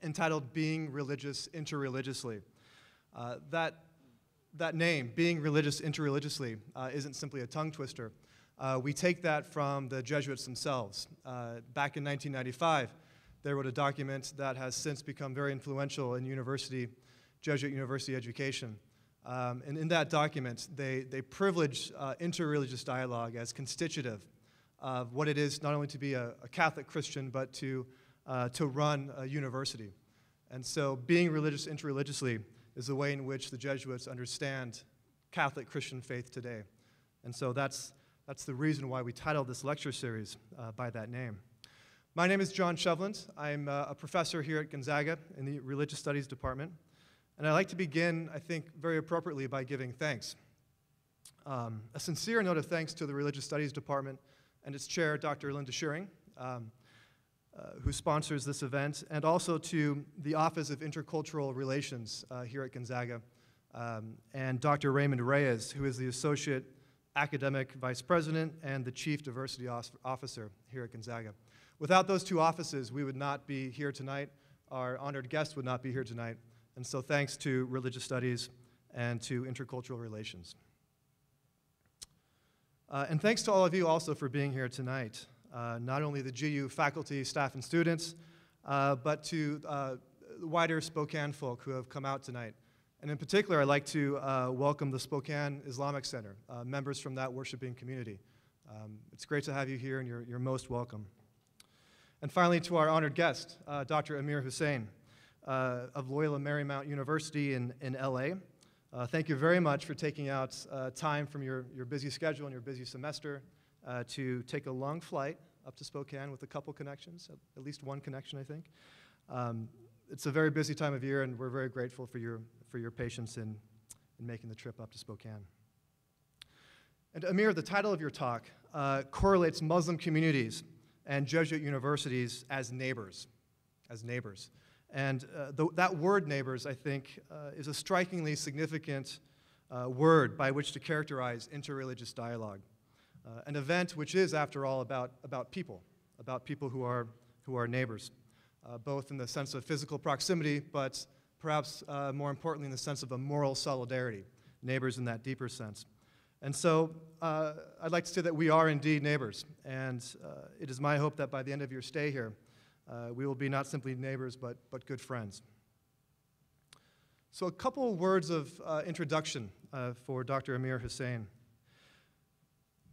entitled Being Religious Interreligiously. That name, Being Religious Interreligiously, isn't simply a tongue twister. We take that from the Jesuits themselves. Back in 1995, they wrote a document that has since become very influential in Jesuit university education. And in that document, they privilege interreligious dialogue as constitutive of what it is not only to be a Catholic Christian, but to run a university. And so being religious interreligiously is the way in which the Jesuits understand Catholic Christian faith today. And so that's the reason why we titled this lecture series by that name. My name is John Shevland. I'm a professor here at Gonzaga in the Religious Studies Department. And I'd like to begin, I think, very appropriately by giving thanks. A sincere note of thanks to the Religious Studies Department and its chair, Dr. Lindisfarne, who sponsors this event, and also to the Office of Intercultural Relations here at Gonzaga, and Dr. Raymond Reyes, who is the Associate Academic Vice President and the Chief Diversity Officer here at Gonzaga. Without those two offices, we would not be here tonight. Our honored guest would not be here tonight. And so thanks to Religious Studies and to Intercultural Relations. And thanks to all of you also for being here tonight. Not only the GU faculty, staff, and students, but to the wider Spokane folk who have come out tonight. And in particular, I'd like to welcome the Spokane Islamic Center, members from that worshiping community. It's great to have you here, and you're most welcome. And finally, to our honored guest, Dr. Amir Hussain of Loyola Marymount University in LA. Thank you very much for taking out time from your busy schedule and your busy semester to take a long flight up to Spokane with a couple connections, at least one connection, I think. It's a very busy time of year, and we're very grateful for your patience in making the trip up to Spokane. And Amir, the title of your talk correlates Muslim communities and Jesuit universities as neighbors. And that word neighbors, I think, is a strikingly significant word by which to characterize interreligious dialogue. An event which is, after all, about people who are neighbors, both in the sense of physical proximity, but perhaps more importantly in the sense of a moral solidarity, neighbors in that deeper sense. And so I'd like to say that we are indeed neighbors, and it is my hope that by the end of your stay here, we will be not simply neighbors, but good friends. So a couple words of introduction for Dr. Amir Hussain.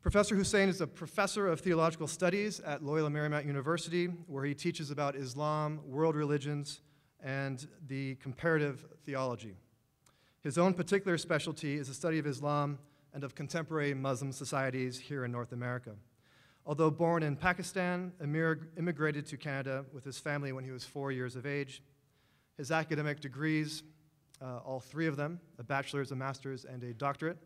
Professor Hussain is a professor of theological studies at Loyola Marymount University, where he teaches about Islam, world religions, and the comparative theology. His own particular specialty is the study of Islam and of contemporary Muslim societies here in North America. Although born in Pakistan, Amir immigrated to Canada with his family when he was 4 years of age. His academic degrees, all three of them, a bachelor's, a master's, and a doctorate,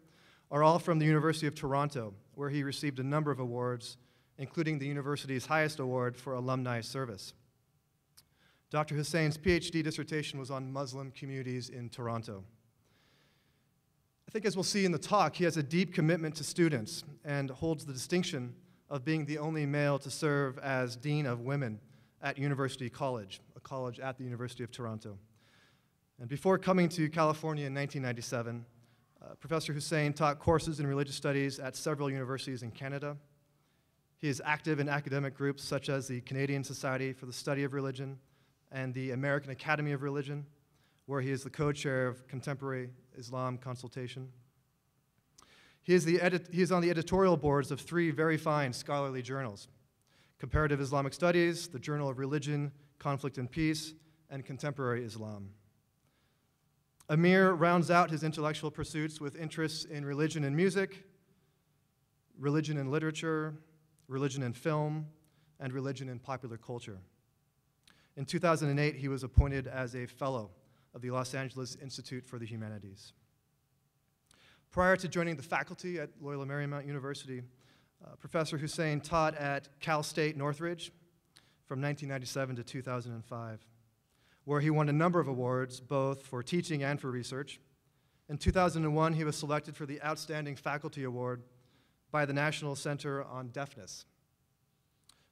are all from the University of Toronto, where he received a number of awards, including the university's highest award for alumni service. Dr. Hussain's PhD dissertation was on Muslim communities in Toronto. I think as we'll see in the talk, he has a deep commitment to students and holds the distinction of being the only male to serve as Dean of Women at University College, a college at the University of Toronto. And before coming to California in 1997, Professor Hussain taught courses in religious studies at several universities in Canada. He is active in academic groups such as the Canadian Society for the Study of Religion and the American Academy of Religion, where he is the co-chair of Contemporary Islam Consultation. He is on the editorial boards of three very fine scholarly journals: Comparative Islamic Studies, the Journal of Religion, Conflict and Peace, and Contemporary Islam. Amir rounds out his intellectual pursuits with interests in religion and music, religion and literature, religion and film, and religion and popular culture. In 2008, he was appointed as a fellow of the Los Angeles Institute for the Humanities. Prior to joining the faculty at Loyola Marymount University, Professor Hussain taught at Cal State Northridge from 1997 to 2005. Where he won a number of awards, both for teaching and for research. In 2001, he was selected for the Outstanding Faculty Award by the National Center on Deafness.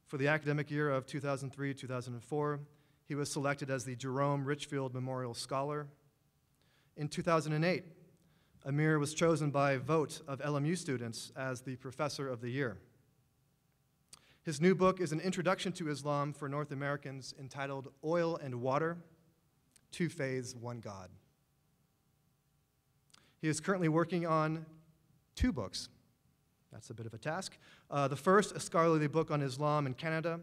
For the academic year of 2003-2004, he was selected as the Jerome Richfield Memorial Scholar. In 2008, Amir was chosen by vote of LMU students as the Professor of the Year. His new book is an introduction to Islam for North Americans entitled Oil and Water, Two Faiths, One God. He is currently working on 2 books. That's a bit of a task. The first, a scholarly book on Islam in Canada,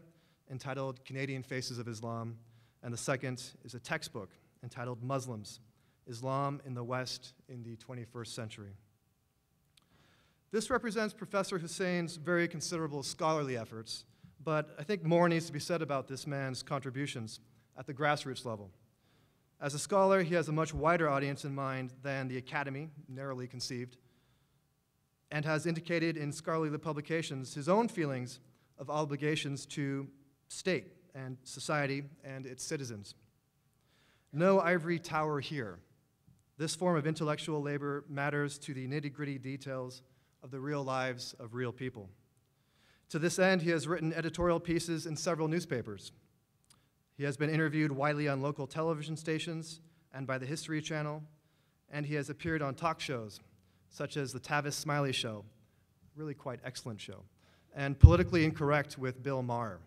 entitled Canadian Faces of Islam, and the second is a textbook entitled Muslims, Islam in the West in the 21st Century. This represents Professor Hussain's very considerable scholarly efforts, but I think more needs to be said about this man's contributions at the grassroots level. As a scholar, he has a much wider audience in mind than the academy, narrowly conceived, and has indicated in scholarly publications his own feelings of obligations to state and society and its citizens. No ivory tower here. This form of intellectual labor matters to the nitty-gritty details of the real lives of real people. To this end, he has written editorial pieces in several newspapers. He has been interviewed widely on local television stations and by the History Channel, and he has appeared on talk shows such as the Tavis Smiley Show, really quite excellent show, and Politically Incorrect with Bill Maher.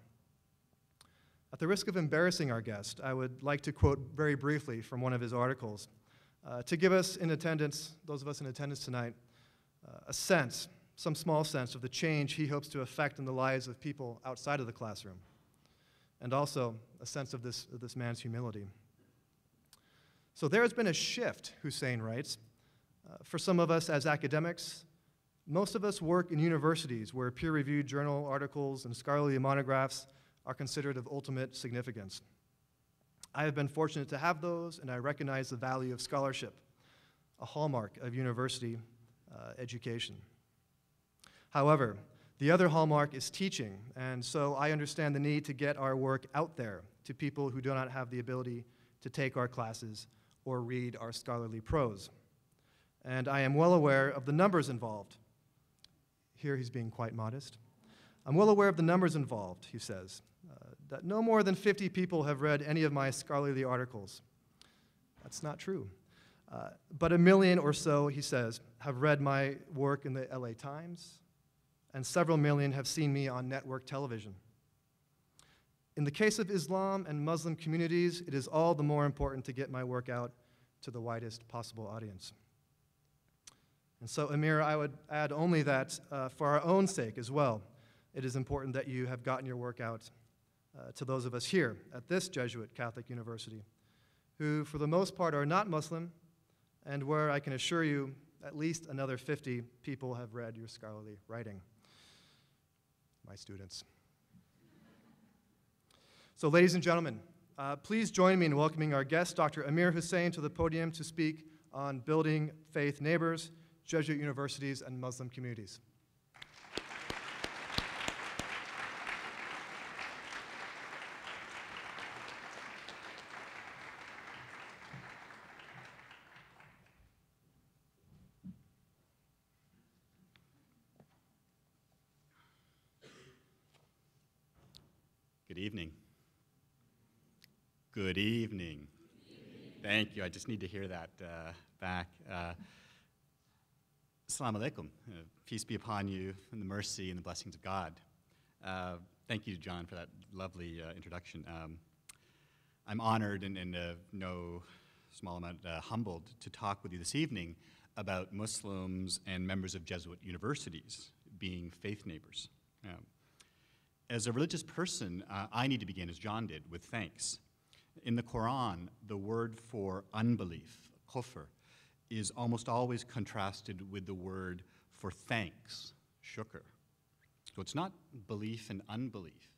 At the risk of embarrassing our guest, I would like to quote very briefly from one of his articles to give us in attendance, those of us in attendance tonight, a sense, some small sense of the change he hopes to affect in the lives of people outside of the classroom, and also a sense of this man's humility. So there has been a shift, Hussain writes. For some of us as academics, most of us work in universities where peer-reviewed journal articles and scholarly monographs are considered of ultimate significance. I have been fortunate to have those, and I recognize the value of scholarship, a hallmark of university education. However, the other hallmark is teaching, and so I understand the need to get our work out there to people who do not have the ability to take our classes or read our scholarly prose. And I am well aware of the numbers involved. Here he's being quite modest. I'm well aware of the numbers involved, he says, that no more than 50 people have read any of my scholarly articles. That's not true. But 1 million or so, he says, have read my work in the LA Times, and several million have seen me on network television. In the case of Islam and Muslim communities, it is all the more important to get my work out to the widest possible audience. And so, Amir, I would add only that for our own sake as well, it is important that you have gotten your work out to those of us here at this Jesuit Catholic University, who for the most part are not Muslim, and where I can assure you at least another 50 people have read your scholarly writing, my students. So ladies and gentlemen, please join me in welcoming our guest, Dr. Amir Hussain, to the podium to speak on building faith neighbors, Jesuit universities, and Muslim communities. Good evening. Good evening. Thank you. I just need to hear that back. Assalamu alaikum. Peace be upon you, and the mercy and the blessings of God. Thank you, John, for that lovely introduction. I'm honored and no small amount humbled to talk with you this evening about Muslims and members of Jesuit universities being faith neighbors. As a religious person, I need to begin, as John did, with thanks. In the Quran, the word for unbelief, kufr, is almost always contrasted with the word for thanks, shukr. So it's not belief and unbelief,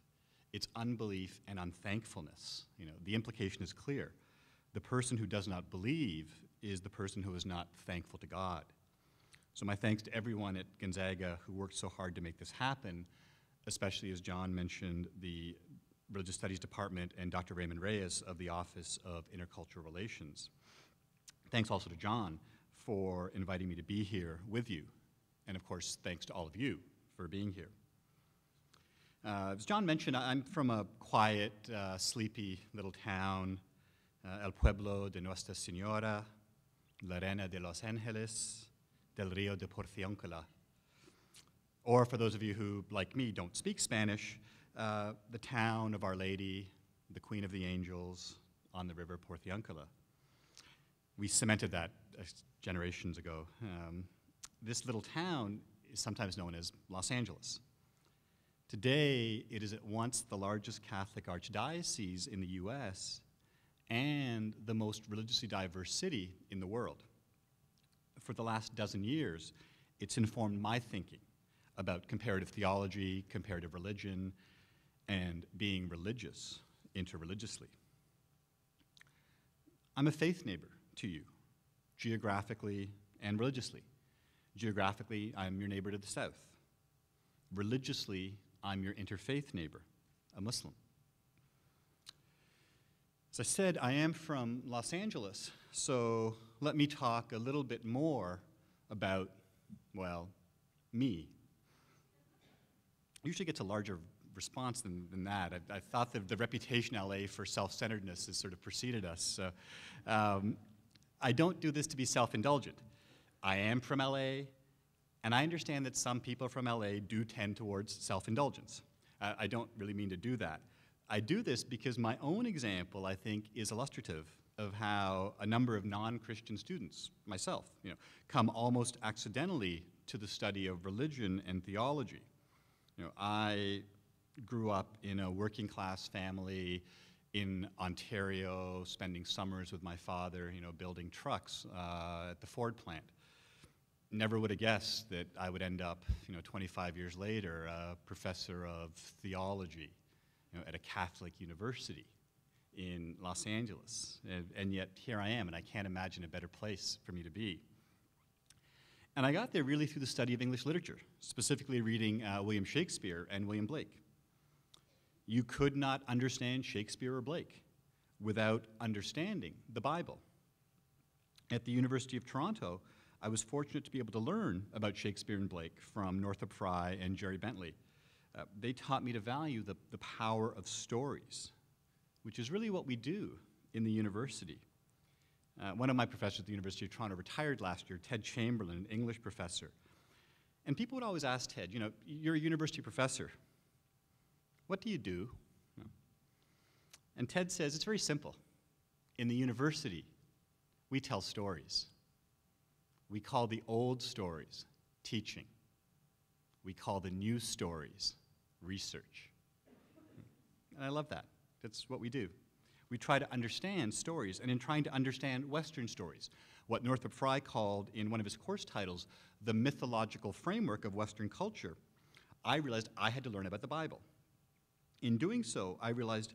it's unbelief and unthankfulness. The implication is clear. The person who does not believe is the person who is not thankful to God. So my thanks to everyone at Gonzaga who worked so hard to make this happen, especially, as John mentioned, the Religious Studies Department and Dr. Raymond Reyes of the Office of Intercultural Relations. Thanks also to John for inviting me to be here with you. And of course, thanks to all of you for being here. As John mentioned, I'm from a quiet, sleepy little town, El Pueblo de Nuestra Señora, La Reina de los Ángeles, del Rio de Porciúncula. Or for those of you who, like me, don't speak Spanish, the town of Our Lady, the Queen of the Angels, on the river Porciúncula. We cemented that generations ago. This little town is sometimes known as Los Angeles. Today, it is at once the largest Catholic archdiocese in the US and the most religiously diverse city in the world. For the last dozen years, it's informed my thinking about comparative theology, comparative religion, and being religious interreligiously. I'm a faith neighbor to you, geographically and religiously. Geographically, I'm your neighbor to the south. Religiously, I'm your interfaith neighbor, a Muslim. As I said, I am from Los Angeles, so let me talk a little bit more about, well, me. I usually get a larger response than that. I thought that the reputation in LA for self-centeredness has sort of preceded us. So, I don't do this to be self-indulgent. I am from LA, and I understand that some people from LA do tend towards self-indulgence. I don't really mean to do that. I do this because my own example, I think, is illustrative of how a number of non-Christian students, myself, come almost accidentally to the study of religion and theology. I grew up in a working class family in Ontario, spending summers with my father, building trucks at the Ford plant. Never would have guessed that I would end up, 25 years later, a professor of theology, at a Catholic university in Los Angeles. And yet here I am, and I can't imagine a better place for me to be. And I got there really through the study of English literature, specifically reading William Shakespeare and William Blake. You could not understand Shakespeare or Blake without understanding the Bible. At the University of Toronto, I was fortunate to be able to learn about Shakespeare and Blake from Northrop Frye and Jerry Bentley. They taught me to value the power of stories, which is really what we do in the university. One of my professors at the University of Toronto retired last year, Ted Chamberlain, an English professor. And people would always ask Ted, you're a university professor. What do you do? And Ted says, it's very simple. In the university, we tell stories. We call the old stories teaching. We call the new stories research. And I love that. That's what we do. We try to understand stories, and in trying to understand Western stories, what Northrop Frye called in one of his course titles, the mythological framework of Western culture, I realized I had to learn about the Bible. In doing so, I realized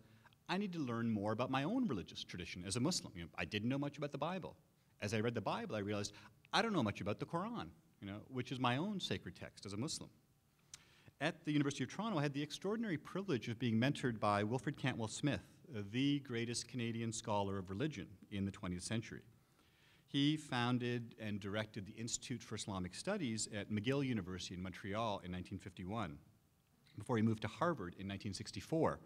I need to learn more about my own religious tradition as a Muslim. I didn't know much about the Bible. As I read the Bible, I realized I don't know much about the Quran, which is my own sacred text as a Muslim. At the University of Toronto, I had the extraordinary privilege of being mentored by Wilfred Cantwell Smith, the greatest Canadian scholar of religion in the 20th century. He founded and directed the Institute for Islamic Studies at McGill University in Montreal in 1951, before he moved to Harvard in 1964,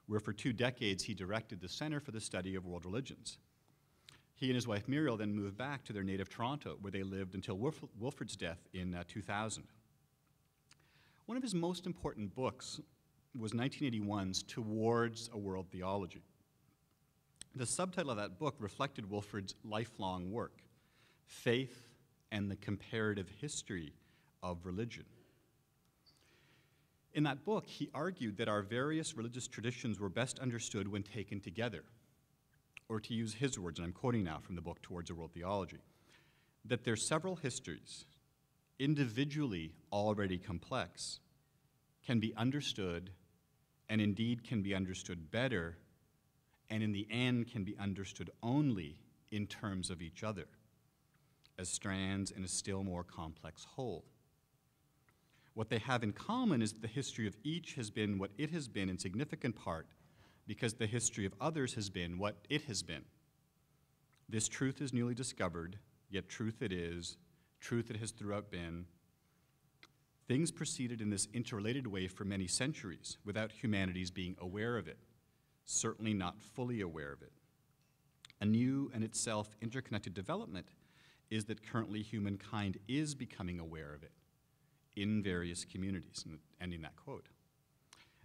where for 2 decades he directed the Center for the Study of World Religions. He and his wife Muriel then moved back to their native Toronto, where they lived until Wilfred's death in 2000. One of his most important books was 1981's Towards a World Theology. The subtitle of that book reflected Wilfred's lifelong work, Faith and the Comparative History of Religion. In that book, he argued that our various religious traditions were best understood when taken together, or to use his words, and I'm quoting now from the book Towards a World Theology, that their several histories, individually already complex, can be understood, and indeed can be understood better, and in the end can be understood only in terms of each other, as strands in a still more complex whole. What they have in common is that the history of each has been what it has been in significant part because the history of others has been what it has been. This truth is newly discovered, yet truth it is, truth it has throughout been. Things proceeded in this interrelated way for many centuries without humanity's being aware of it, certainly not fully aware of it. A new and itself interconnected development is that currently humankind is becoming aware of it in various communities, and ending that quote.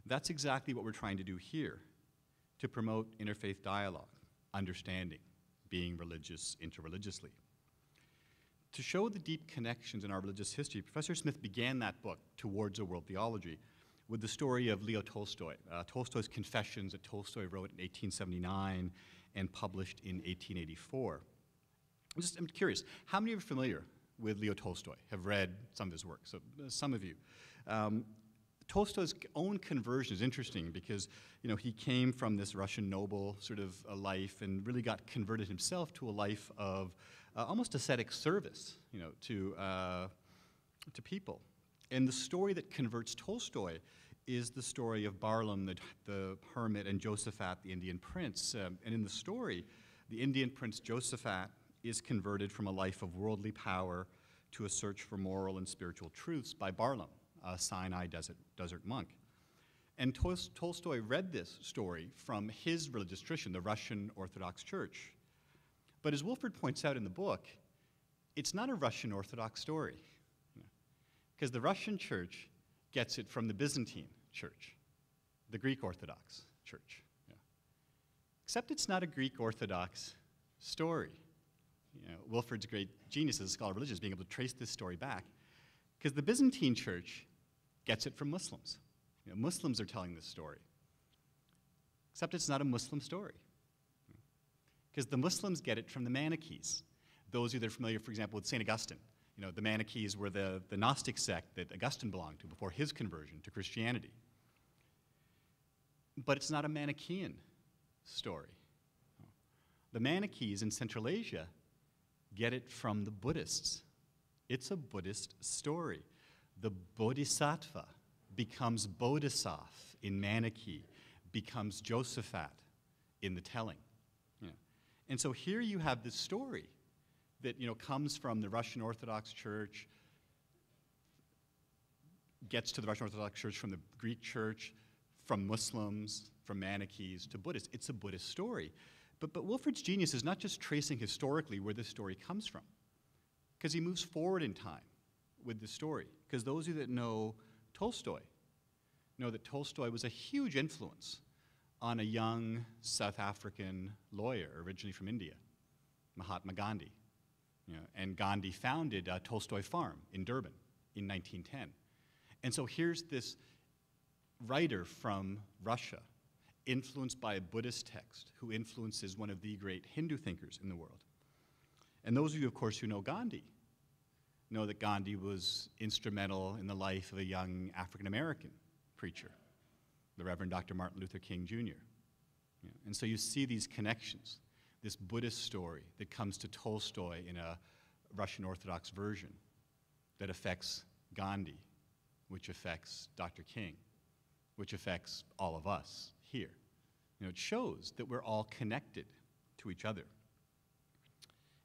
That's exactly what we're trying to do here, to promote interfaith dialogue, understanding, being religious interreligiously. To show the deep connections in our religious history, Professor Smith began that book, Towards a World Theology, with the story of Leo Tolstoy, Tolstoy's Confessions that Tolstoy wrote in 1879 and published in 1884. I'm curious, how many of you are familiar with Leo Tolstoy, have read some of his work? So some of you. Tolstoy's own conversion is interesting because, you know, he came from this Russian noble sort of a life and really got converted himself to a life of almost ascetic service, you know, to people. And the story that converts Tolstoy is the story of Barlaam, the hermit, and Josaphat, the Indian prince. And in the story, the Indian prince Josaphat is converted from a life of worldly power to a search for moral and spiritual truths by Barlaam, a Sinai desert monk. And Tolstoy read this story from his religious tradition, the Russian Orthodox Church. But as Wilford points out in the book, it's not a Russian Orthodox story, because the Russian Church gets it from the Byzantine Church, the Greek Orthodox Church. Except it's not a Greek Orthodox story. You know, Wilford's great genius as a scholar of religion is being able to trace this story back, because the Byzantine Church gets it from Muslims. You know, Muslims are telling this story. Except it's not a Muslim story, because the Muslims get it from the Manichees. Those of you that are familiar, for example, with St. Augustine, you know, the Manichees were the Gnostic sect that Augustine belonged to before his conversion to Christianity. But it's not a Manichean story. The Manichees in Central Asia get it from the Buddhists. It's a Buddhist story. The Bodhisattva becomes Bodhisattva in Manichae, becomes Josaphat in the telling. Yeah. And so here you have this story that, you know, comes from the Russian Orthodox Church, gets to the Russian Orthodox Church from the Greek Church, from Muslims, from Manichees to Buddhists. It's a Buddhist story. But Wilford's genius is not just tracing historically where this story comes from, because he moves forward in time with the story. Because those of you that know Tolstoy know that Tolstoy was a huge influence on a young South African lawyer originally from India, Mahatma Gandhi. You know, and Gandhi founded Tolstoy Farm in Durban in 1910. And so here's this writer from Russia, influenced by a Buddhist text, who influences one of the great Hindu thinkers in the world. And those of you, of course, who know Gandhi know that Gandhi was instrumental in the life of a young African-American preacher, the Reverend Dr. Martin Luther King Jr. Yeah. And so you see these connections, this Buddhist story that comes to Tolstoy in a Russian Orthodox version that affects Gandhi, which affects Dr. King, which affects all of us here. You know, it shows that we're all connected to each other.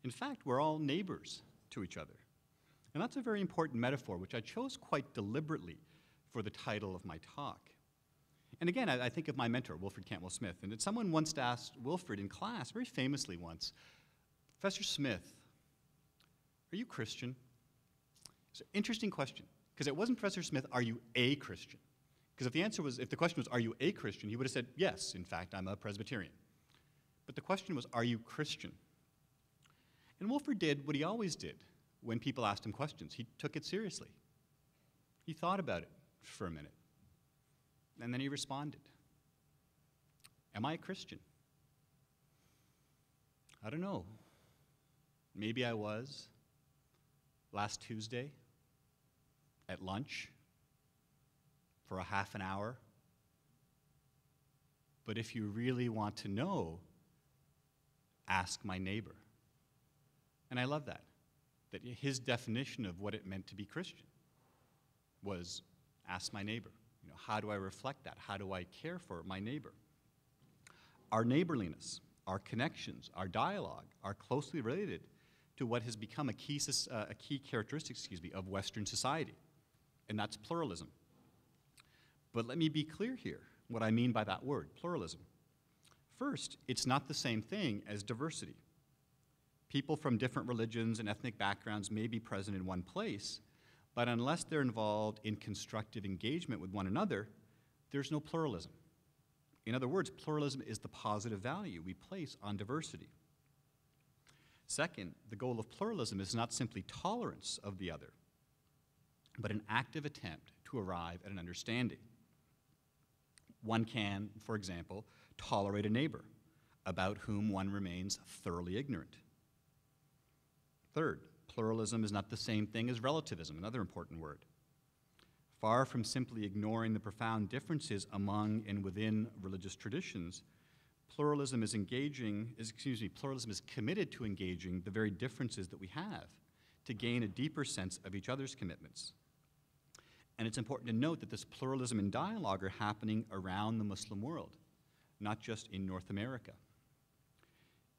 In fact, we're all neighbors to each other. And that's a very important metaphor, which I chose quite deliberately for the title of my talk. And again, I think of my mentor, Wilford Cantwell Smith, and that someone once asked Wilford in class, very famously once, Professor Smith, are you Christian? It's an interesting question, because it wasn't Professor Smith, are you a Christian? Because if the question was, are you a Christian, he would have said, yes, in fact, I'm a Presbyterian. But the question was, are you Christian? And Wilford did what he always did when people asked him questions. He took it seriously. He thought about it for a minute. And then he responded. Am I a Christian? I don't know. Maybe I was last Tuesday at lunch for a half an hour. But if you really want to know, ask my neighbor. And I love that his definition of what it meant to be Christian was ask my neighbor. You know, how do I reflect that? How do I care for my neighbor? Our neighborliness, our connections, our dialogue are closely related to what has become a key characteristic, of Western society. and that's pluralism. But let me be clear here, what I mean by that word, pluralism. First, it's not the same thing as diversity. People from different religions and ethnic backgrounds may be present in one place, but unless they're involved in constructive engagement with one another, there's no pluralism. In other words, pluralism is the positive value we place on diversity. Second, the goal of pluralism is not simply tolerance of the other, but an active attempt to arrive at an understanding. One can, for example, tolerate a neighbor about whom one remains thoroughly ignorant. Third, pluralism is not the same thing as relativism, another important word. Far from simply ignoring the profound differences among and within religious traditions, pluralism is committed to engaging the very differences that we have to gain a deeper sense of each other's commitments. And it's important to note that this pluralism and dialogue are happening around the Muslim world, not just in North America.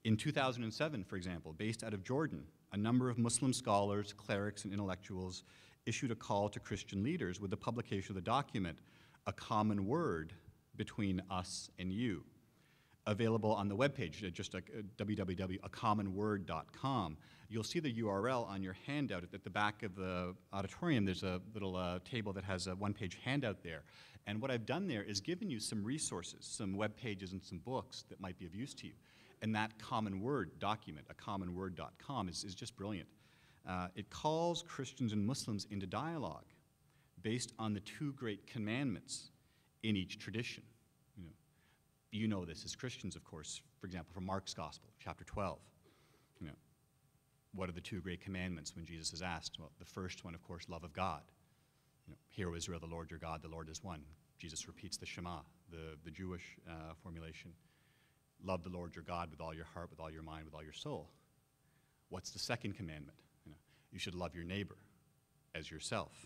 In 2007, for example, based out of Jordan, a number of Muslim scholars, clerics, and intellectuals issued a call to Christian leaders with the publication of the document, A Common Word Between Us and You, available on the webpage, just www.acommonword.com. You'll see the URL on your handout. At the back of the auditorium, there's a little table that has a one-page handout there. And what I've done there is given you some resources, some web pages and some books that might be of use to you. And that Common Word document, acommonword.com, is just brilliant. It calls Christians and Muslims into dialogue based on the two great commandments in each tradition. You know this as Christians, of course, for example, from Mark's Gospel, chapter 12. What are the two great commandments when Jesus is asked? Well, the first one, of course, love of God. Hear, O Israel, the Lord your God, the Lord is one. Jesus repeats the Shema, the Jewish formulation. Love the Lord your God with all your heart, with all your mind, with all your soul. What's the second commandment? You should love your neighbor as yourself.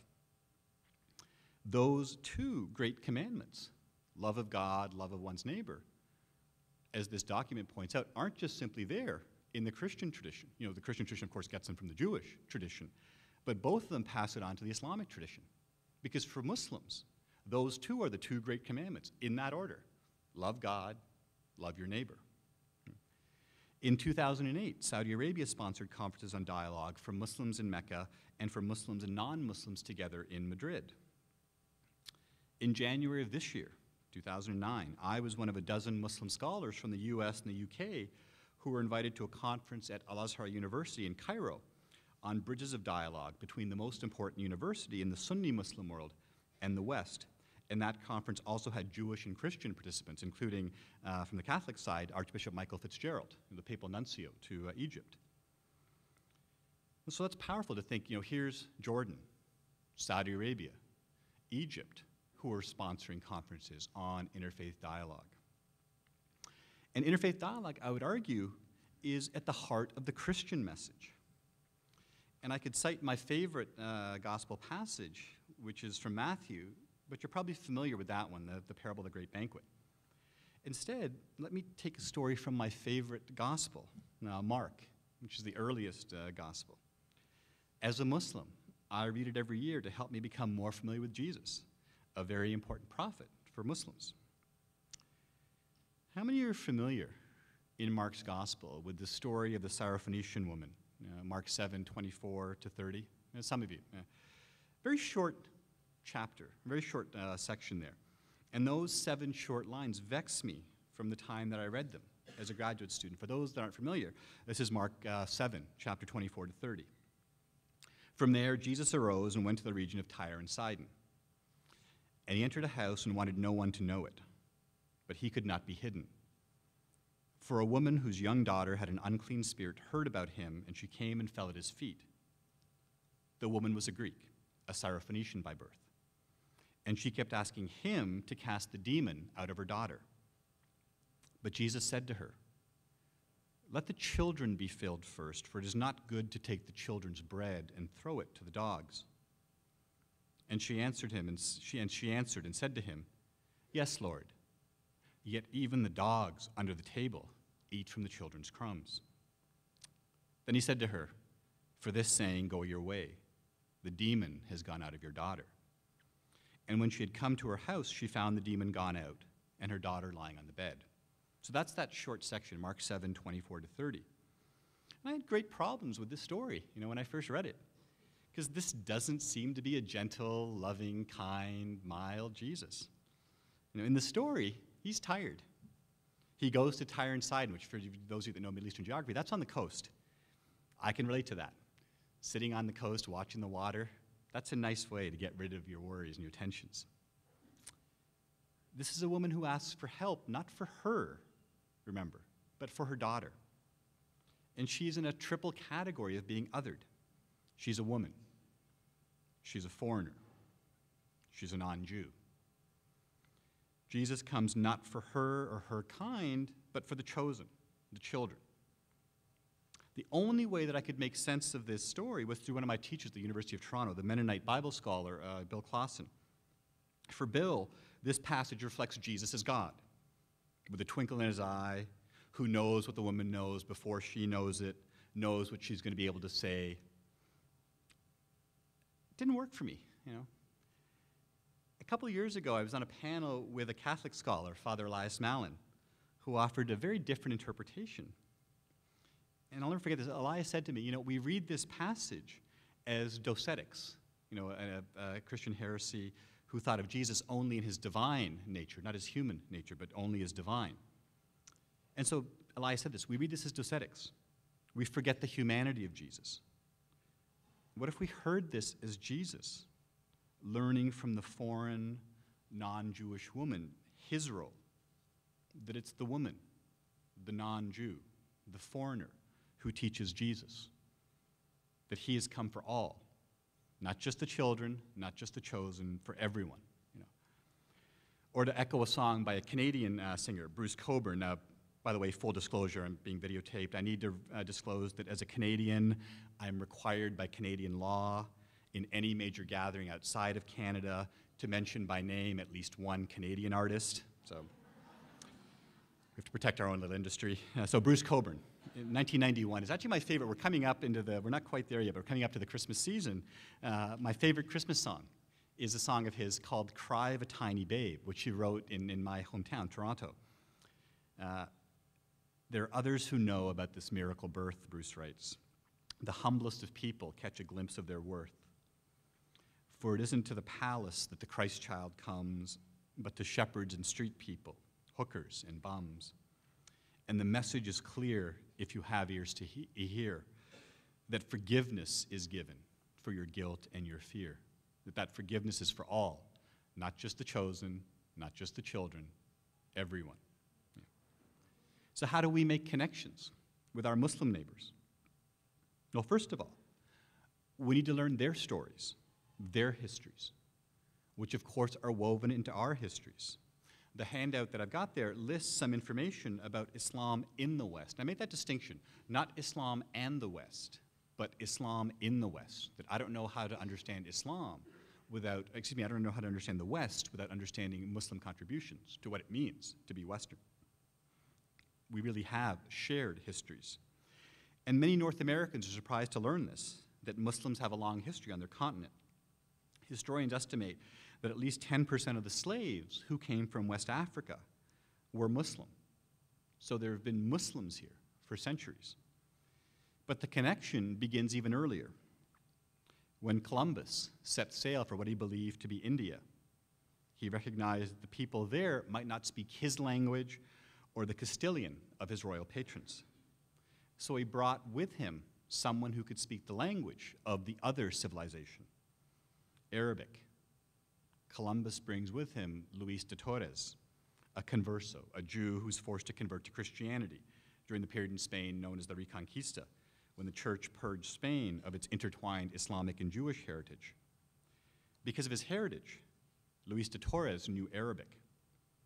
Those two great commandments, love of God, love of one's neighbor, as this document points out, aren't just simply there in the Christian tradition. The Christian tradition, of course, gets them from the Jewish tradition, but both of them pass it on to the Islamic tradition. Because for Muslims, those two are the two great commandments in that order. Love God, love your neighbor. In 2008, Saudi Arabia sponsored conferences on dialogue for Muslims in Mecca and for Muslims and non-Muslims together in Madrid. In January of this year, 2009, I was one of a dozen Muslim scholars from the US and the UK who were invited to a conference at Al-Azhar University in Cairo on bridges of dialogue between the most important university in the Sunni Muslim world and the West. And that conference also had Jewish and Christian participants, including, from the Catholic side, Archbishop Michael Fitzgerald, the papal nuncio to Egypt. And so that's powerful to think, here's Jordan, Saudi Arabia, Egypt, who are sponsoring conferences on interfaith dialogue. And interfaith dialogue, I would argue, is at the heart of the Christian message. And I could cite my favorite gospel passage, which is from Matthew, but you're probably familiar with that one, the parable of the great banquet. Instead, let me take a story from my favorite gospel, Mark, which is the earliest gospel. As a Muslim, I read it every year to help me become more familiar with Jesus, a very important prophet for Muslims. How many are familiar in Mark's gospel with the story of the Syrophoenician woman, Mark 7:24-30? Some of you. Very short chapter, very short section there. And those 7 short lines vex me from the time that I read them as a graduate student. For those that aren't familiar, this is Mark 7, chapter 24-30. From there, Jesus arose and went to the region of Tyre and Sidon. And he entered a house and wanted no one to know it, but he could not be hidden. For a woman whose young daughter had an unclean spirit heard about him, and she came and fell at his feet. The woman was a Greek, a Syrophoenician by birth. And she kept asking him to cast the demon out of her daughter. But Jesus said to her, "Let the children be filled first, for it is not good to take the children's bread and throw it to the dogs." And she answered him, and she answered and said to him, "Yes, Lord, yet even the dogs under the table eat from the children's crumbs." Then he said to her, "For this saying, go your way. The demon has gone out of your daughter." And when she had come to her house, she found the demon gone out and her daughter lying on the bed. So that's that short section, Mark 7, 24 to 30. And I had great problems with this story, when I first read it, because this doesn't seem to be a gentle, loving, kind, mild Jesus. In the story, he's tired. He goes to Tyre and Sidon, which for those of you that know Middle Eastern geography, that's on the coast. I can relate to that. Sitting on the coast, watching the water, that's a nice way to get rid of your worries and your tensions. This is a woman who asks for help, not for her, remember, but for her daughter. And she's in a triple category of being othered. She's a woman. She's a foreigner. She's a non-Jew. Jesus comes not for her or her kind, but for the chosen, the children. The only way that I could make sense of this story was through one of my teachers at the University of Toronto, the Mennonite Bible scholar, Bill Clausen. For Bill, this passage reflects Jesus as God, with a twinkle in his eye, who knows what the woman knows before she knows it, knows what she's going to be able to say. It didn't work for me, A couple of years ago, I was on a panel with a Catholic scholar, Father Elias Mallon, who offered a very different interpretation. And I'll never forget this. Elias said to me, we read this passage as docetics, a Christian heresy who thought of Jesus only in his divine nature, not his human nature, but only as divine. And so Elias said this, we read this as docetics. We forget the humanity of Jesus. What if we heard this as Jesus, learning from the foreign, non-Jewish woman, his role, that it's the woman, the non-Jew, the foreigner, who teaches Jesus, that he has come for all, not just the children, not just the chosen, for everyone. Or to echo a song by a Canadian singer, Bruce Cockburn. Now, by the way, full disclosure, I'm being videotaped. I need to disclose that as a Canadian, I'm required by Canadian law in any major gathering outside of Canada to mention by name at least one Canadian artist. So we have to protect our own little industry. So Bruce Cockburn. In 1991 is actually my favorite. We're coming up into we're not quite there yet, but we're coming up to the Christmas season. My favorite Christmas song is a song of his called Cry of a Tiny Babe, which he wrote in my hometown, Toronto. There are others who know about this miracle birth, Bruce writes. The humblest of people catch a glimpse of their worth. For it isn't to the palace that the Christ child comes, but to shepherds and street people, hookers and bums. And the message is clear if you have ears to hear, that forgiveness is given for your guilt and your fear, that forgiveness is for all, not just the chosen, not just the children, everyone. Yeah. So how do we make connections with our Muslim neighbors? Well, first of all, we need to learn their stories, their histories, which of course are woven into our histories. The handout that I've got there lists some information about Islam in the West. I made that distinction, not Islam and the West, but Islam in the West. That I don't know how to understand Islam without, I don't know how to understand the West without understanding Muslim contributions to what it means to be Western. We really have shared histories. And many North Americans are surprised to learn this, that Muslims have a long history on their continent. Historians estimate that at least 10% of the slaves who came from West Africa were Muslim. So there have been Muslims here for centuries. But the connection begins even earlier. When Columbus set sail for what he believed to be India, he recognized the people there might not speak his language or the Castilian of his royal patrons. So he brought with him someone who could speak the language of the other civilization, Arabic. Columbus brings with him Luis de Torres, a converso, a Jew who's forced to convert to Christianity during the period in Spain known as the Reconquista, when the church purged Spain of its intertwined Islamic and Jewish heritage. Because of his heritage, Luis de Torres knew Arabic.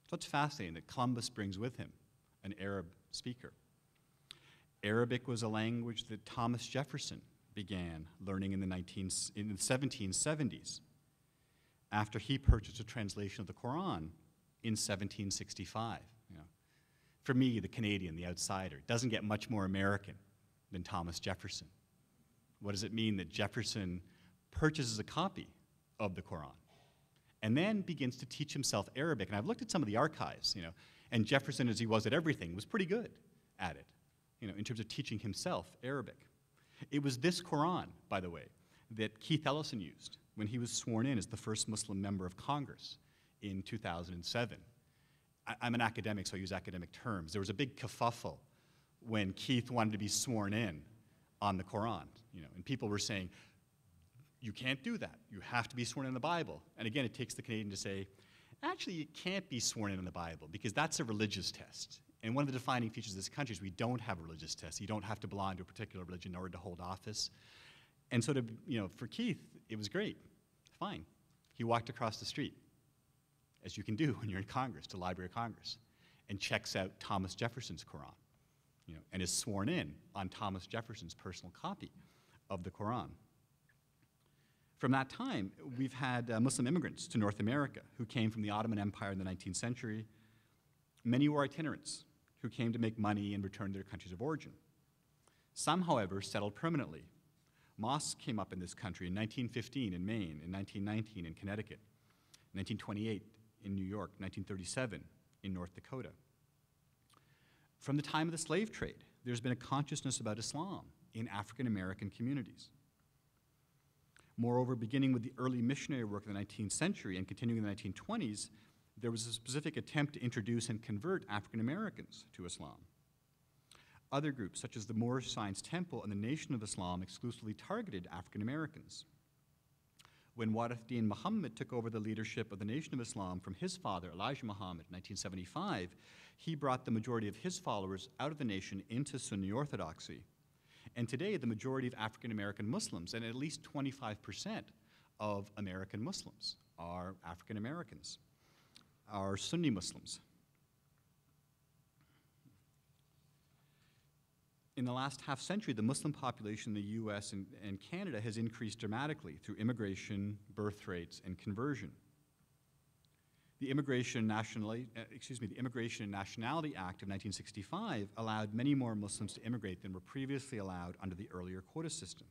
So it's fascinating that Columbus brings with him an Arab speaker. Arabic was a language that Thomas Jefferson began learning in the 1770s, after he purchased a translation of the Quran in 1765. For me, the Canadian, the outsider, doesn't get much more American than Thomas Jefferson. What does it mean that Jefferson purchases a copy of the Quran and then begins to teach himself Arabic. And I've looked at some of the archives, and Jefferson, as he was at everything, was pretty good at it, in terms of teaching himself Arabic. It was this Quran, by the way, that Keith Ellison used when he was sworn in as the first Muslim member of Congress in 2007. I'm an academic, so I use academic terms. There was a big kerfuffle when Keith wanted to be sworn in on the Quran, and people were saying, you can't do that. You have to be sworn in the Bible. And again, it takes the Canadian to say, actually, you can't be sworn in the Bible because that's a religious test. And one of the defining features of this country is we don't have a religious test. You don't have to belong to a particular religion in order to hold office. And so, for Keith, it was great. Fine. He walked across the street, as you can do when you're in Congress, to Library of Congress, and checks out Thomas Jefferson's Quran, and is sworn in on Thomas Jefferson's personal copy of the Quran. From that time, we've had Muslim immigrants to North America who came from the Ottoman Empire in the 19th century. Many were itinerants who came to make money and return to their countries of origin. Some, however, settled permanently. Mosques came up in this country in 1915 in Maine, in 1919 in Connecticut, 1928 in New York, 1937 in North Dakota. From the time of the slave trade, there's been a consciousness about Islam in African American communities. Moreover, beginning with the early missionary work of the 19th century and continuing in the 1920s, there was a specific attempt to introduce and convert African Americans to Islam. Other groups, such as the Moorish Science Temple and the Nation of Islam, exclusively targeted African Americans. When Warith Muhammad took over the leadership of the Nation of Islam from his father, Elijah Muhammad, in 1975, he brought the majority of his followers out of the nation into Sunni Orthodoxy. And today, the majority of African American Muslims, and at least 25% of American Muslims, are African Americans, are Sunni Muslims. In the last half century, the Muslim population in the US and Canada has increased dramatically through immigration, birth rates, and conversion. The Immigration and Nationality Act of 1965 allowed many more Muslims to immigrate than were previously allowed under the earlier quota system.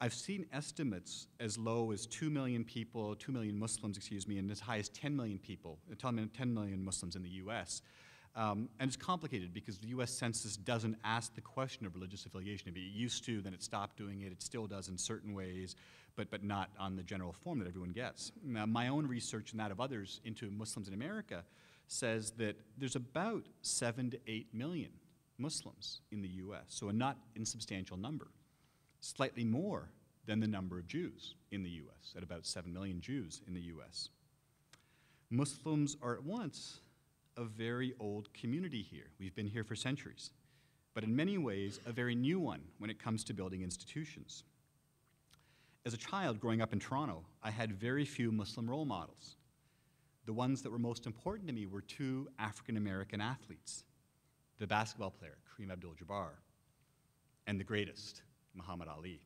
I've seen estimates as low as 2 million people, 2 million Muslims, and as high as 10 million people, 10 million Muslims in the US. And it's complicated because the US Census doesn't ask the question of religious affiliation. It used to, then it stopped doing it. It still does in certain ways, but not on the general form that everyone gets. Now, my own research and that of others into Muslims in America says that there's about 7 to 8 million Muslims in the US, so a not insubstantial number, slightly more than the number of Jews in the US, at about 7 million Jews in the US. Muslims are at once a very old community here. We've been here for centuries, but in many ways, a very new one when it comes to building institutions. As a child growing up in Toronto, I had very few Muslim role models. The ones that were most important to me were 2 African-American athletes, the basketball player, Kareem Abdul-Jabbar, and the greatest, Muhammad Ali.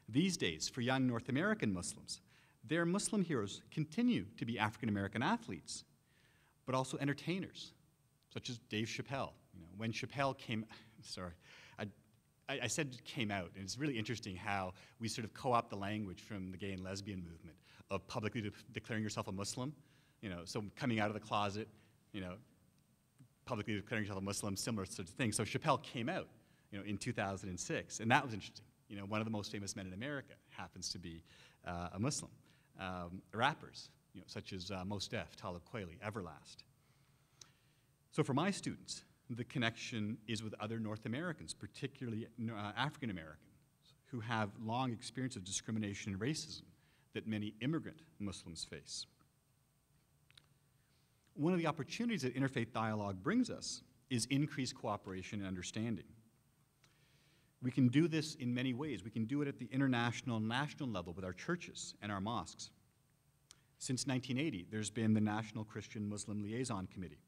These days, for young North American Muslims, their Muslim heroes continue to be African-American athletes, but also entertainers, such as Dave Chappelle. When Chappelle came, I said came out, and it's really interesting how we sort of co-opt the language from the gay and lesbian movement of publicly declaring yourself a Muslim, so coming out of the closet, publicly declaring yourself a Muslim, similar sorts of things. So Chappelle came out, in 2006, and that was interesting. One of the most famous men in America happens to be a Muslim. Rappers, such as Mos Def, Talib Kweli, Everlast. So for my students, the connection is with other North Americans, particularly African Americans, who have long experience of discrimination and racism that many immigrant Muslims face. One of the opportunities that interfaith dialogue brings us is increased cooperation and understanding. We can do this in many ways. We can do it at the international and national level with our churches and our mosques. Since 1980, there's been the National Christian Muslim Liaison Committee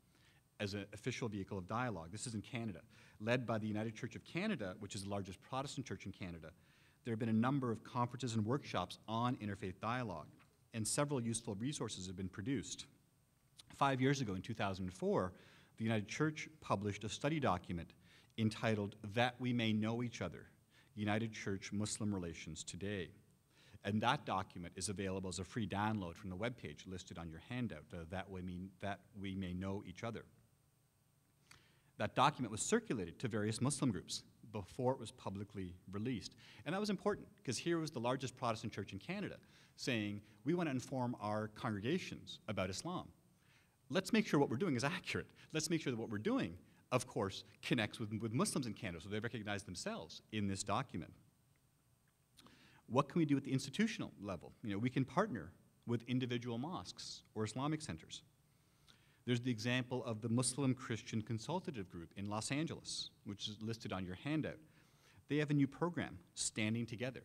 as an official vehicle of dialogue. This is in Canada. Led by the United Church of Canada, which is the largest Protestant church in Canada, there have been a number of conferences and workshops on interfaith dialogue, and several useful resources have been produced. 5 years ago, in 2004, the United Church published a study document entitled That We May Know Each Other, United Church Muslim Relations Today. And that document is available as a free download from the webpage listed on your handout, that we may know each other. That document was circulated to various Muslim groups before it was publicly released. And that was important, because here was the largest Protestant church in Canada saying, we want to inform our congregations about Islam. Let's make sure what we're doing is accurate. Let's make sure that what we're doing, of course, connects with Muslims in Canada, so they recognize themselves in this document. What can we do at the institutional level? We can partner with individual mosques or Islamic centers. There's the example of the Muslim Christian Consultative Group in Los Angeles, which is listed on your handout. They have a new program, Standing Together,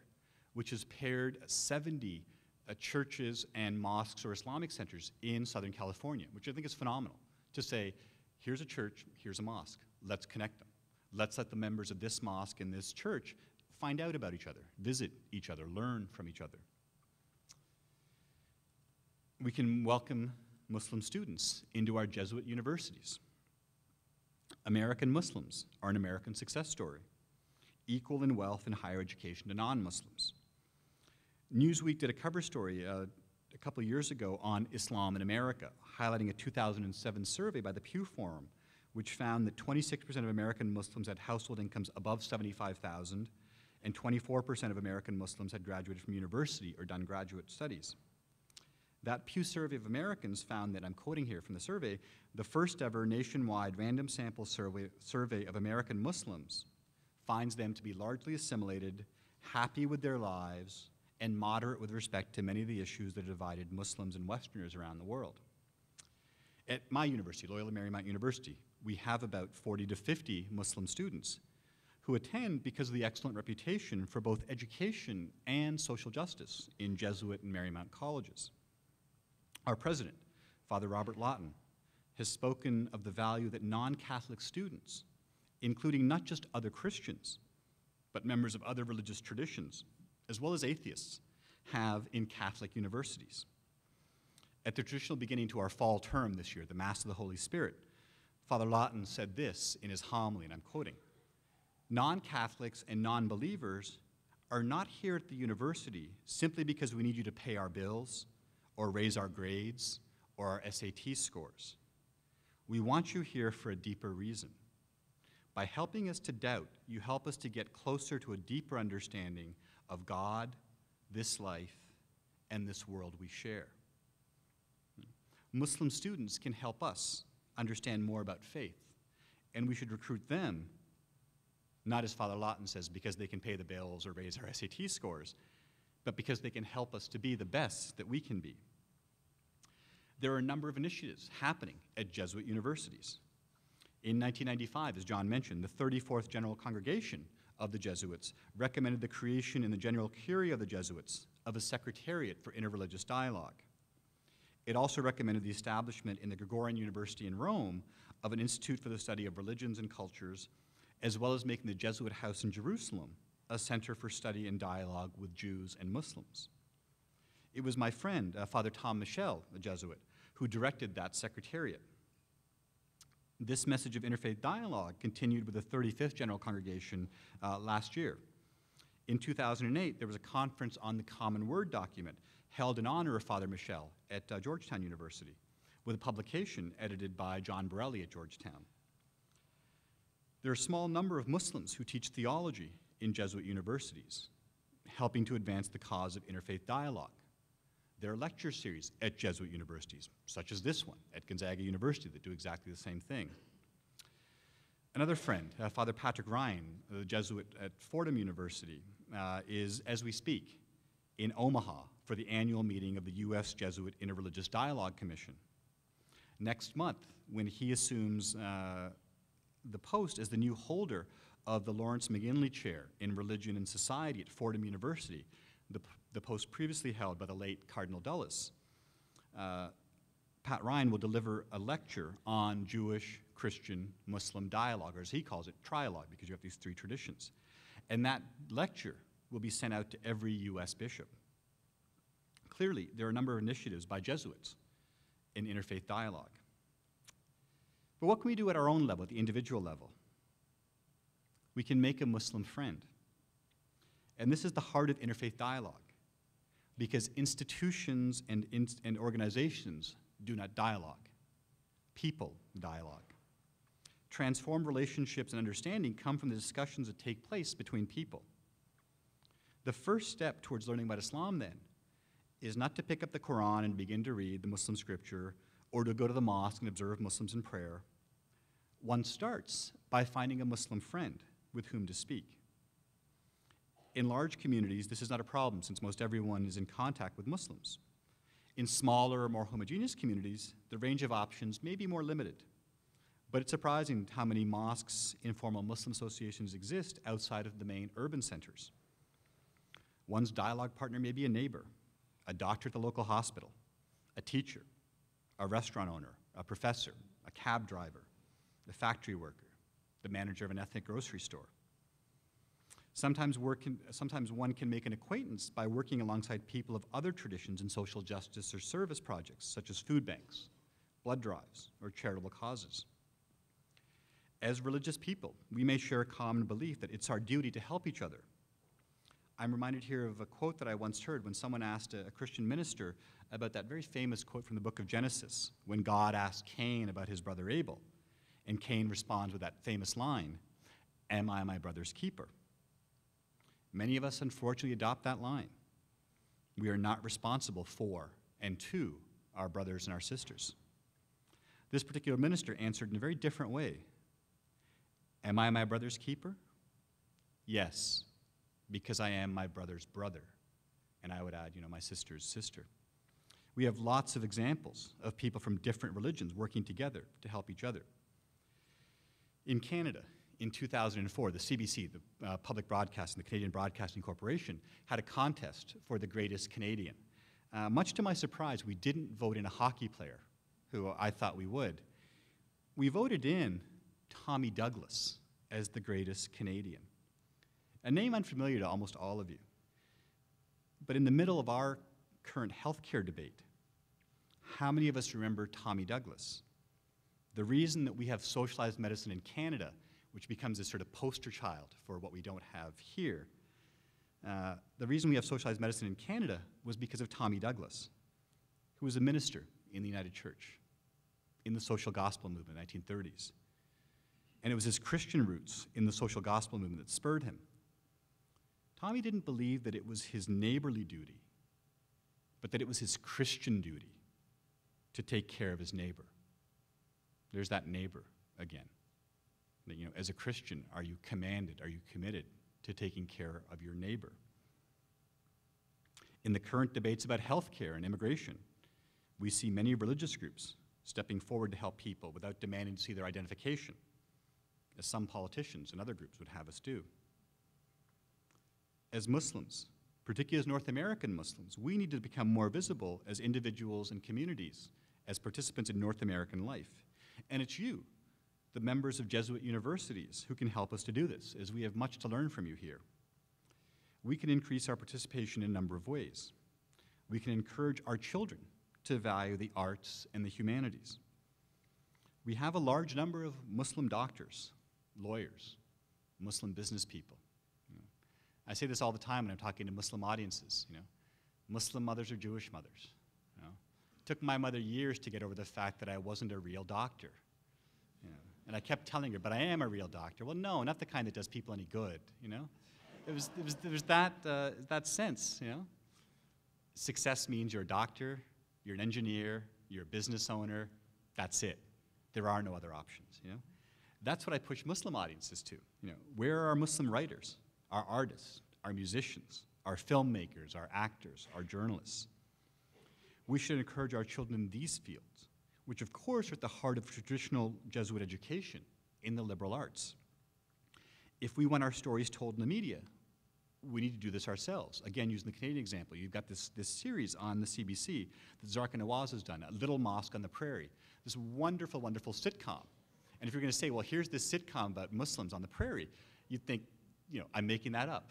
which has paired 70 churches and mosques or Islamic centers in Southern California, which I think is phenomenal, to say, here's a church, here's a mosque, let's connect them. Let's let the members of this mosque and this church find out about each other, visit each other, learn from each other. We can welcome Muslim students into our Jesuit universities. American Muslims are an American success story, equal in wealth and higher education to non-Muslims. Newsweek did a cover story a couple of years ago on Islam in America, highlighting a 2007 survey by the Pew Forum, which found that 26% of American Muslims had household incomes above $75,000, and 24% of American Muslims had graduated from university or done graduate studies. That Pew survey of Americans found that, I'm quoting here from the survey, the first ever nationwide random sample survey of American Muslims finds them to be largely assimilated, happy with their lives, and moderate with respect to many of the issues that divided Muslims and Westerners around the world. At my university, Loyola Marymount University, we have about 40 to 50 Muslim students who attend because of the excellent reputation for both education and social justice in Jesuit and Marymount colleges. Our president, Father Robert Lawton, has spoken of the value that non-Catholic students, including not just other Christians, but members of other religious traditions, as well as atheists, have in Catholic universities. At the traditional beginning to our fall term this year, the Mass of the Holy Spirit, Father Lawton said this in his homily, and I'm quoting, "Non-Catholics and non-believers are not here at the university simply because we need you to pay our bills or raise our grades or our SAT scores. We want you here for a deeper reason. By helping us to doubt, you help us to get closer to a deeper understanding of God, this life, and this world we share." Muslim students can help us understand more about faith, and we should recruit them, not as Father Lawton says, because they can pay the bills or raise our SAT scores, but because they can help us to be the best that we can be. There are a number of initiatives happening at Jesuit universities. In 1995, as John mentioned, the 34th General Congregation of the Jesuits recommended the creation in the General Curia of the Jesuits of a Secretariat for Interreligious Dialogue. It also recommended the establishment in the Gregorian University in Rome of an Institute for the Study of Religions and Cultures, as well as making the Jesuit House in Jerusalem a center for study and dialogue with Jews and Muslims. It was my friend, Father Tom Michel, a Jesuit, who directed that secretariat. This message of interfaith dialogue continued with the 35th General Congregation last year. In 2008, there was a conference on the Common Word document held in honor of Father Michel at Georgetown University, with a publication edited by John Borelli at Georgetown. There are a small number of Muslims who teach theology in Jesuit universities, helping to advance the cause of interfaith dialogue. There are lecture series at Jesuit universities, such as this one at Gonzaga University, that do exactly the same thing. Another friend, Father Patrick Ryan, the Jesuit at Fordham University, is, as we speak, in Omaha for the annual meeting of the U.S. Jesuit Interreligious Dialogue Commission. Next month, when he assumes the post as the new holder of the Lawrence McGinley Chair in Religion and Society at Fordham University, the post previously held by the late Cardinal Dulles, Pat Ryan will deliver a lecture on Jewish, Christian, Muslim dialogue, or as he calls it, trialogue, because you have these three traditions. And that lecture will be sent out to every U.S. bishop. Clearly, there are a number of initiatives by Jesuits in interfaith dialogue. But what can we do at our own level, at the individual level? We can make a Muslim friend. And this is the heart of interfaith dialogue. because institutions and organizations do not dialogue. People dialogue. Transformed relationships and understanding come from the discussions that take place between people. The first step towards learning about Islam, then, is not to pick up the Quran and begin to read the Muslim scripture or to go to the mosque and observe Muslims in prayer. One starts by finding a Muslim friend with whom to speak. In large communities, this is not a problem since most everyone is in contact with Muslims. In smaller or more homogeneous communities, the range of options may be more limited. But it's surprising how many mosques, informal Muslim associations exist outside of the main urban centers. One's dialogue partner may be a neighbor, a doctor at the local hospital, a teacher, a restaurant owner, a professor, a cab driver, a factory worker, the manager of an ethnic grocery store. Sometimes one can make an acquaintance by working alongside people of other traditions in social justice or service projects, such as food banks, blood drives, or charitable causes. As religious people, we may share a common belief that it's our duty to help each other. I'm reminded here of a quote that I once heard when someone asked a Christian minister about that very famous quote from the book of Genesis, when God asked Cain about his brother Abel, and Cain responds with that famous line, "Am I my brother's keeper?" Many of us unfortunately adopt that line. We are not responsible for and to our brothers and our sisters. This particular minister answered in a very different way. Am I my brother's keeper? Yes, because I am my brother's brother. And I would add, my sister's sister. We have lots of examples of people from different religions working together to help each other. In Canada, in 2004, the CBC, the Public Broadcasting, the Canadian Broadcasting Corporation, had a contest for the greatest Canadian. Much to my surprise, we didn't vote in a hockey player, who I thought we would. We voted in Tommy Douglas as the greatest Canadian. A name unfamiliar to almost all of you. But in the middle of our current healthcare debate, how many of us remember Tommy Douglas? The reason that we have socialized medicine in Canada, which becomes this sort of poster child for what we don't have here, the reason we have socialized medicine in Canada was because of Tommy Douglas, who was a minister in the United Church in the social gospel movement in the 1930s. And it was his Christian roots in the social gospel movement that spurred him. Tommy didn't believe that it was his neighborly duty, but that it was his Christian duty to take care of his neighbor. There's that neighbor again. That, as a Christian, are you commanded, are you committed to taking care of your neighbor? In the current debates about healthcare and immigration, we see many religious groups stepping forward to help people without demanding to see their identification, as some politicians and other groups would have us do. As Muslims, particularly as North American Muslims, we need to become more visible as individuals and communities, as participants in North American life. And it's you, the members of Jesuit universities, who can help us to do this, as we have much to learn from you here. We can increase our participation in a number of ways. We can encourage our children to value the arts and the humanities. We have a large number of Muslim doctors, lawyers, Muslim business people. I say this all the time when I'm talking to Muslim audiences. Muslim mothers are Jewish mothers. It took my mother years to get over the fact that I wasn't a real doctor. And I kept telling her, but I am a real doctor. Well, no, not the kind that does people any good. There was that sense. Success means you're a doctor, you're an engineer, you're a business owner. That's it. There are no other options. That's what I push Muslim audiences to. Where are our Muslim writers, our artists, our musicians, our filmmakers, our actors, our journalists? We should encourage our children in these fields, which of course are at the heart of traditional Jesuit education in the liberal arts. If we want our stories told in the media, we need to do this ourselves. Again, using the Canadian example, you've got this series on the CBC that Zarka Nawaz has done, A Little Mosque on the Prairie, this wonderful, wonderful sitcom. And if you're going to say, well, here's this sitcom about Muslims on the prairie, you'd think, I'm making that up.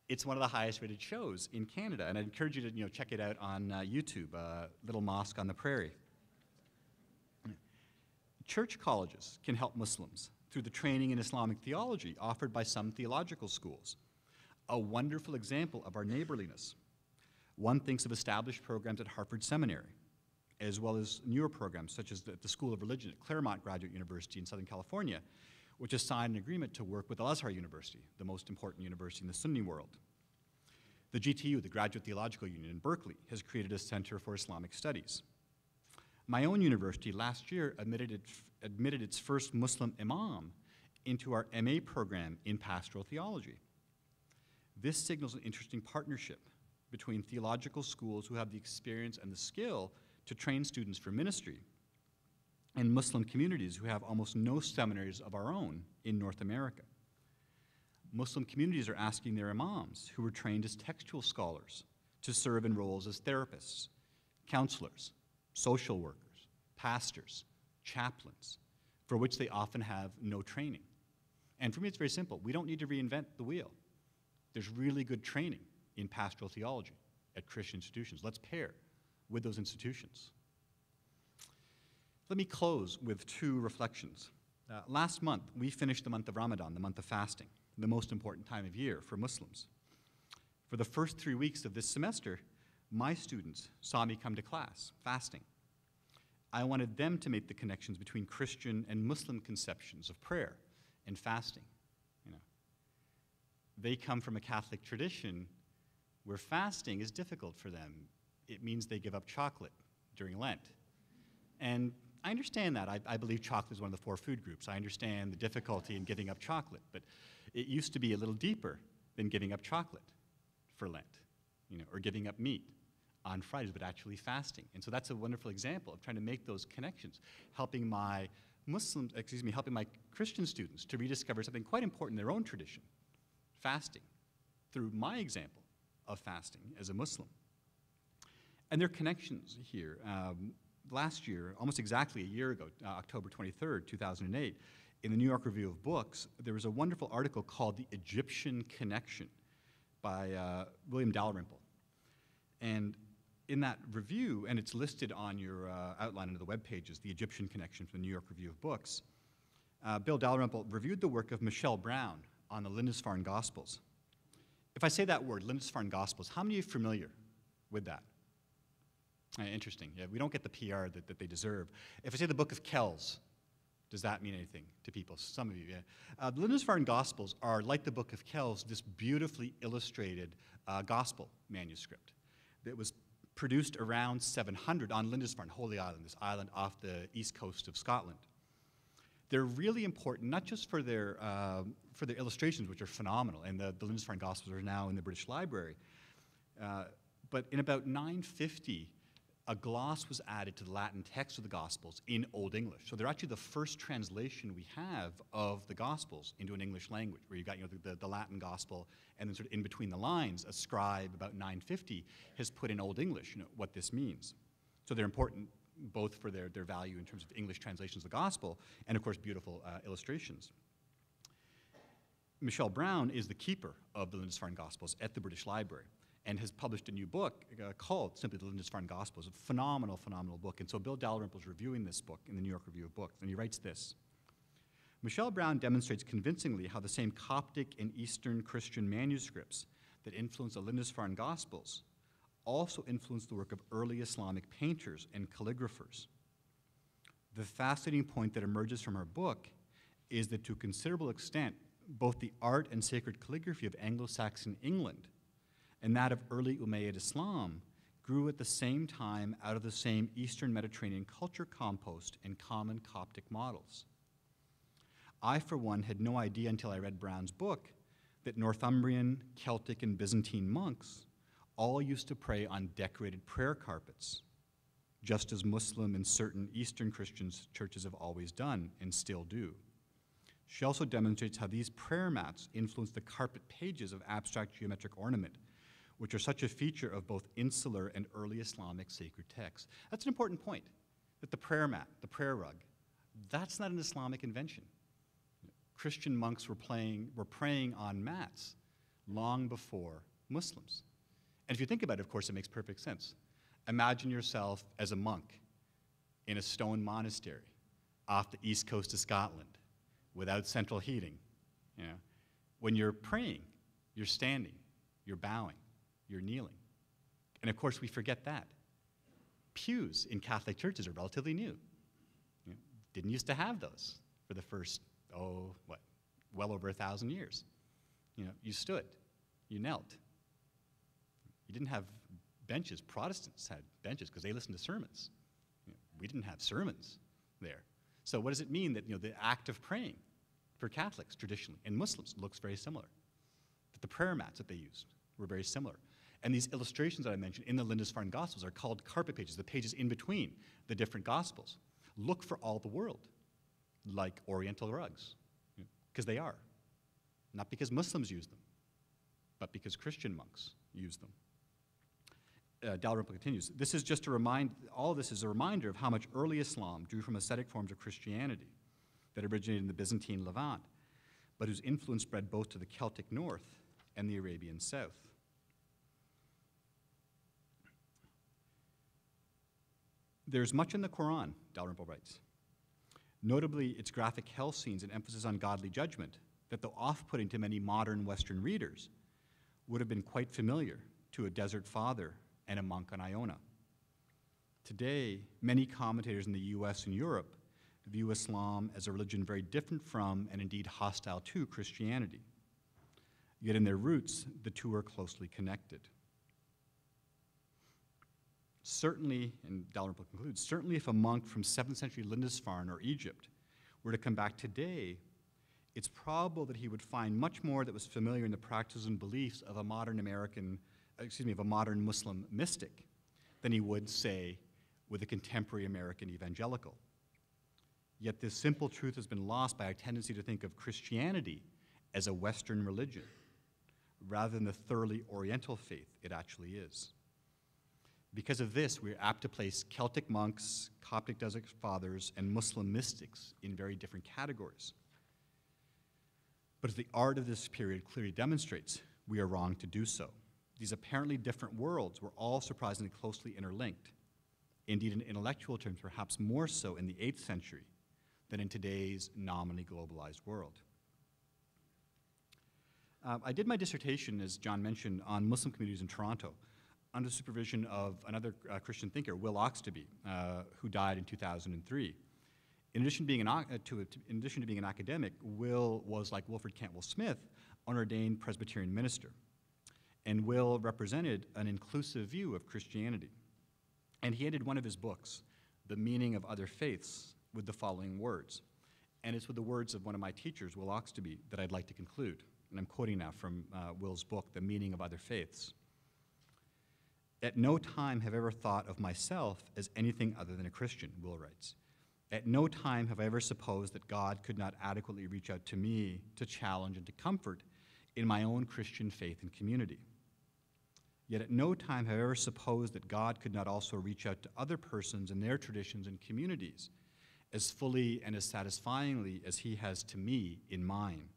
It's one of the highest rated shows in Canada, and I'd encourage you to check it out on YouTube, Little Mosque on the Prairie. Church colleges can help Muslims through the training in Islamic theology offered by some theological schools. A wonderful example of our neighborliness. One thinks of established programs at Harvard Seminary, as well as newer programs such as the School of Religion at Claremont Graduate University in Southern California, which has signed an agreement to work with Al-Azhar University, the most important university in the Sunni world. The GTU, the Graduate Theological Union in Berkeley, has created a Center for Islamic Studies. My own university last year admitted its first Muslim imam into our MA program in pastoral theology. This signals an interesting partnership between theological schools who have the experience and the skill to train students for ministry and Muslim communities who have almost no seminaries of our own in North America. Muslim communities are asking their imams, who were trained as textual scholars, to serve in roles as therapists, counselors, social workers, pastors, chaplains, for which they often have no training. And for me, it's very simple. We don't need to reinvent the wheel. There's really good training in pastoral theology at Christian institutions. Let's pair with those institutions. Let me close with two reflections. Last month, we finished the month of Ramadan, the month of fasting, the most important time of year for Muslims. For the first 3 weeks of this semester, my students saw me come to class, fasting. I wanted them to make the connections between Christian and Muslim conceptions of prayer and fasting. You know, they come from a Catholic tradition where fasting is difficult for them. It means they give up chocolate during Lent. And I understand that. I believe chocolate is one of the 4 food groups. I understand the difficulty in giving up chocolate, but it used to be a little deeper than giving up chocolate for Lent, you know, or giving up meat on Fridays, but actually fasting. And so that's a wonderful example of trying to make those connections, helping my Christian students to rediscover something quite important in their own tradition, fasting, through my example of fasting as a Muslim. And there are connections here. Last year, almost exactly a year ago, October 23rd, 2008, in the New York Review of Books, there was a wonderful article called The Egyptian Connection by William Dalrymple. And in that review, and it's listed on your outline under the web pages, The Egyptian Connection from the New York Review of Books, Bill Dalrymple reviewed the work of Michelle Brown on the Lindisfarne Gospels. If I say that word, Lindisfarne Gospels, how many of you are familiar with that? Interesting. Yeah, we don't get the PR that they deserve. If I say the Book of Kells, does that mean anything to people? Some of you, yeah. The Lindisfarne Gospels are, like the Book of Kells, this beautifully illustrated gospel manuscript that was produced around 700 on Lindisfarne, Holy Island, this island off the east coast of Scotland. They're really important, not just for their illustrations, which are phenomenal, and the Lindisfarne Gospels are now in the British Library, but in about 950, a gloss was added to the Latin text of the Gospels in Old English. So they're actually the first translation we have of the Gospels into an English language, where you've got, you know, the Latin Gospel, and then sort of in between the lines, a scribe about 950 has put in Old English, you know, what this means. So they're important both for their value in terms of English translations of the Gospel, and of course beautiful illustrations. Michelle Brown is the keeper of the Lindisfarne Gospels at the British Library, and has published a new book called simply The Lindisfarne Gospels, a phenomenal, phenomenal book. And so Bill Dalrymple is reviewing this book in the New York Review of Books, and he writes this: Michelle Brown demonstrates convincingly how the same Coptic and Eastern Christian manuscripts that influence the Lindisfarne Gospels also influenced the work of early Islamic painters and calligraphers. The fascinating point that emerges from her book is that to a considerable extent, both the art and sacred calligraphy of Anglo-Saxon England and that of early Umayyad Islam grew at the same time out of the same Eastern Mediterranean culture compost and common Coptic models. I, for one, had no idea until I read Brown's book that Northumbrian, Celtic, and Byzantine monks all used to pray on decorated prayer carpets, just as Muslim and certain Eastern Christian churches have always done and still do. She also demonstrates how these prayer mats influence the carpet pages of abstract geometric ornament, which are such a feature of both insular and early Islamic sacred texts. That's an important point, that the prayer mat, the prayer rug, that's not an Islamic invention. Christian monks were praying on mats long before Muslims. And if you think about it, of course, it makes perfect sense. Imagine yourself as a monk in a stone monastery off the east coast of Scotland without central heating. You know, when you're praying, you're standing, you're bowing, you're kneeling. And of course, we forget that. Pews in Catholic churches are relatively new. You know, didn't used to have those for the first, well over 1,000 years. You know, you stood, you knelt. You didn't have benches. Protestants had benches because they listened to sermons. You know, we didn't have sermons there. So what does it mean that, you know, the act of praying for Catholics traditionally and Muslims looks very similar? That the prayer mats that they used were very similar. And these illustrations that I mentioned in the Lindisfarne Gospels are called carpet pages, the pages in between the different Gospels. Look for all the world, like Oriental rugs, because they are. Not because Muslims use them, but because Christian monks use them. Dalrymple continues, this is just all this is a reminder of how much early Islam drew from ascetic forms of Christianity that originated in the Byzantine Levant, but whose influence spread both to the Celtic north and the Arabian south. There's much in the Quran, Dalrymple writes, notably its graphic hell scenes and emphasis on godly judgment, that though off-putting to many modern Western readers, would have been quite familiar to a desert father and a monk on Iona. Today, many commentators in the US and Europe view Islam as a religion very different from, and indeed hostile to, Christianity. Yet in their roots, the two are closely connected. Certainly, and Dalrymple concludes, certainly if a monk from 7th century Lindisfarne or Egypt were to come back today, it's probable that he would find much more that was familiar in the practices and beliefs of a modern Muslim mystic than he would, say, with a contemporary American evangelical. Yet this simple truth has been lost by our tendency to think of Christianity as a Western religion, rather than the thoroughly Oriental faith it actually is. Because of this, we're apt to place Celtic monks, Coptic desert fathers, and Muslim mystics in very different categories. But as the art of this period clearly demonstrates, we are wrong to do so. These apparently different worlds were all surprisingly closely interlinked. Indeed, in intellectual terms, perhaps more so in the 8th century than in today's nominally globalized world. I did my dissertation, as John mentioned, on Muslim communities in Toronto under the supervision of another Christian thinker, Will Oxtoby, who died in 2003. In addition to being an academic, Will was, like Wilfred Cantwell Smith, an ordained Presbyterian minister. And Will represented an inclusive view of Christianity. And he ended one of his books, The Meaning of Other Faiths, with the following words. And it's with the words of one of my teachers, Will Oxtoby, that I'd like to conclude. And I'm quoting now from Will's book, The Meaning of Other Faiths. At no time have I ever thought of myself as anything other than a Christian, Will writes. At no time have I ever supposed that God could not adequately reach out to me to challenge and to comfort in my own Christian faith and community. Yet at no time have I ever supposed that God could not also reach out to other persons and their traditions and communities as fully and as satisfyingly as he has to me in mine.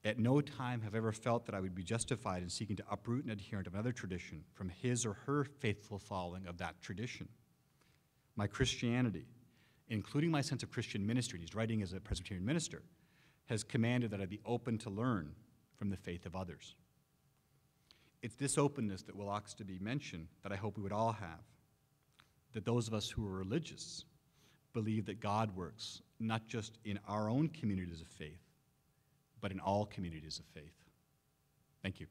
At no time have I ever felt that I would be justified in seeking to uproot an adherent of another tradition from his or her faithful following of that tradition. My Christianity, including my sense of Christian ministry, he's writing as a Presbyterian minister, has commanded that I be open to learn from the faith of others. It's this openness that Will Oxtoby mentioned that I hope we would all have, that those of us who are religious believe that God works not just in our own communities of faith, but in all communities of faith. Thank you.